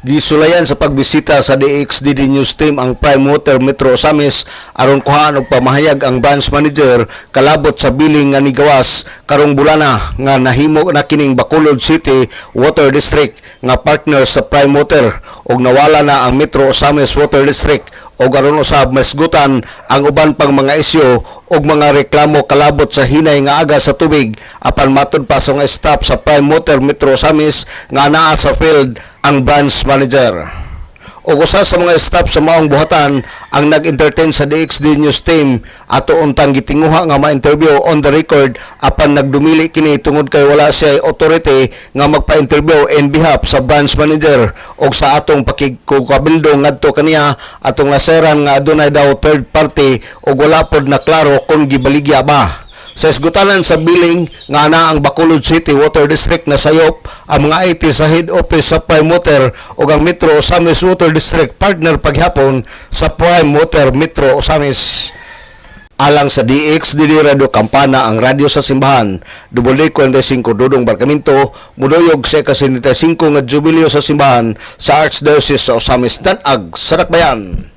Gisulayan sa pagbisita sa DXDD News Team ang Prime Water Metro Osamis aron kuhaan og pamahayag ang branch manager kalabot sa billing nga nigawas karong bulana nga nahimo na kining Bacolod City Water District nga partner sa Prime Water og nawala na ang Metro Osamis Water District o aron usab masgutan ang uban pang mga isyu og mga reklamo kalabot sa hinay nga aga sa tubig apan matud pa sa mga staff sa Prime Water Metro Osamis nga naa sa field ang branch manager. O usa sa mga staff sa maong buhatan ang nag-entertain sa DXD News Team ato untang gitinguha nga ma-interview on the record apan nagdumili kini tungod kay wala siya authority nga magpa-interview in behalf sa branch manager o sa atong pakigkabildo ngadto kaniya atong naseran nga adunay daw third party o wala pod na klaro kung gibaligya ba. Sa isgutanan sa billing nga na ang Bacolod City Water District na sayop ang mga IT sa head office sa Prime Water o ang Metro Osamis Water District partner paghapon sa Prime Water Metro Osamis. Alang sa DXDD Radio Kampana ang radyo sa simbahan, Double 45 Dudong Barcaminto, muduyog sa ika-75 nga jubileo sa simbahan sa Archdiocese sa Osamis Danag, Sarakbayan.